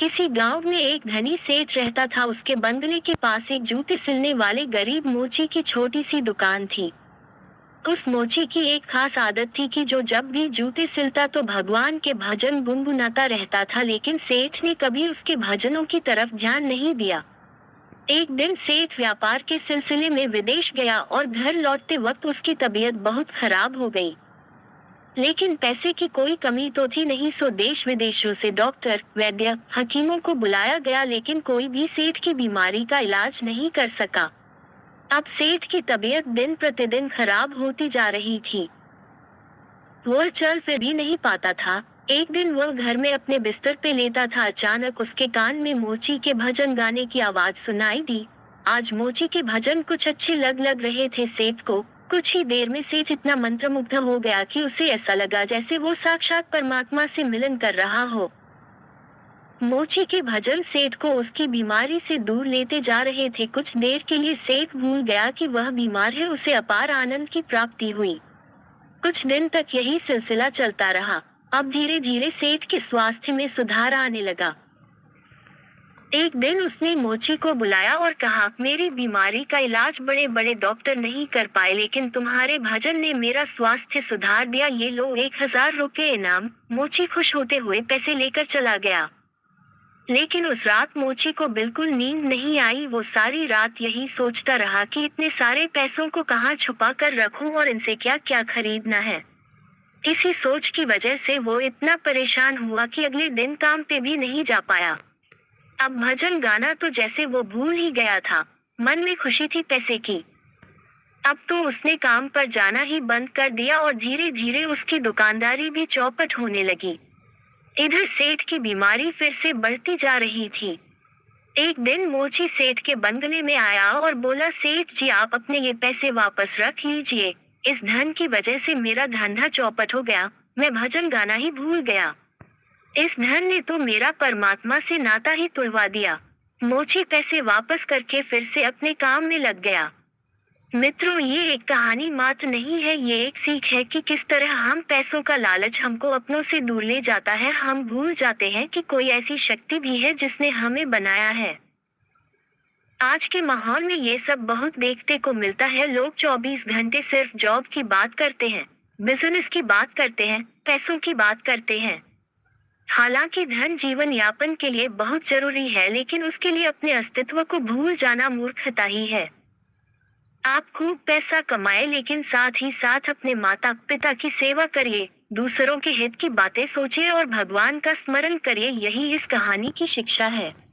किसी गांव में एक धनी सेठ रहता था। उसके बंगले के पास एक जूते सिलने वाले गरीब मोची की छोटी सी दुकान थी। उस मोची की एक खास आदत थी कि जो जब भी जूते सिलता तो भगवान के भजन गुनगुनाता रहता था, लेकिन सेठ ने कभी उसके भजनों की तरफ ध्यान नहीं दिया। एक दिन सेठ व्यापार के सिलसिले में विदेश गया और घर लौटते वक्त उसकी तबीयत बहुत खराब हो गई। लेकिन पैसे की कोई कमी तो थी नहीं, सो देश विदेशों से डॉक्टर, वैद्य, हकीमों को बुलाया गया, लेकिन कोई भी सेठ की बीमारी का इलाज नहीं कर सका। अब सेठ की तबीयत दिन प्रतिदिन खराब होती जा रही थी। वह चल फिर भी नहीं पाता था। एक दिन वह घर में अपने बिस्तर पे लेटा था, अचानक उसके कान में मोची के भजन गाने की आवाज सुनाई दी। आज मोची के भजन कुछ अच्छे लग रहे थे सेठ को। कुछ ही देर में सेठ इतना मंत्रमुग्ध हो गया कि उसे ऐसा लगा जैसे वो साक्षात परमात्मा से मिलन कर रहा हो। मोची के भजन सेठ को उसकी बीमारी से दूर लेते जा रहे थे। कुछ देर के लिए सेठ भूल गया कि वह बीमार है, उसे अपार आनंद की प्राप्ति हुई। कुछ दिन तक यही सिलसिला चलता रहा। अब धीरे धीरे सेठ के स्वास्थ्य में सुधार आने लगा। एक दिन उसने मोची को बुलाया और कहा, मेरी बीमारी का इलाज बड़े बड़े डॉक्टर नहीं कर पाए, लेकिन तुम्हारे भजन ने मेरा स्वास्थ्य सुधार दिया। ये लो 1000 रुपये इनाम। मोची खुश होते हुए पैसे लेकर चला गया। लेकिन उस रात मोची को बिल्कुल नींद नहीं आई। वो सारी रात यही सोचता रहा कि इतने सारे पैसों को कहाँ छुपा कर रखूं और इनसे क्या क्या खरीदना है। इसी सोच की वजह से वो इतना परेशान हुआ कि अगले दिन काम पे भी नहीं जा पाया। अब भजन गाना तो जैसे वो भूल ही गया था। मन में खुशी थी पैसे की। अब तो उसने काम पर जाना ही बंद कर दिया और धीरे धीरे उसकी दुकानदारी भी चौपट होने लगी। इधर सेठ की बीमारी फिर से बढ़ती जा रही थी। एक दिन मोची सेठ के बंगले में आया और बोला, सेठ जी आप अपने ये पैसे वापस रख लीजिए। इस धन की वजह से मेरा धंधा चौपट हो गया, मैं भजन गाना ही भूल गया। इस धन ने तो मेरा परमात्मा से नाता ही तुड़वा दिया। मोची पैसे वापस करके फिर से अपने काम में लग गया। मित्रों, ये एक कहानी मात्र नहीं है, ये एक सीख है कि किस तरह हम पैसों का लालच हमको अपनों से दूर ले जाता है। हम भूल जाते हैं कि कोई ऐसी शक्ति भी है जिसने हमें बनाया है। आज के माहौल में ये सब बहुत देखने को मिलता है। लोग 24 घंटे सिर्फ जॉब की बात करते हैं, बिजनेस की बात करते हैं, पैसों की बात करते हैं। हालांकि धन जीवन यापन के लिए बहुत जरूरी है, लेकिन उसके लिए अपने अस्तित्व को भूल जाना मूर्खता ही है। आप खूब पैसा कमाए, लेकिन साथ ही साथ अपने माता पिता की सेवा करिए, दूसरों के हित की बातें सोचिए और भगवान का स्मरण करिए। यही इस कहानी की शिक्षा है।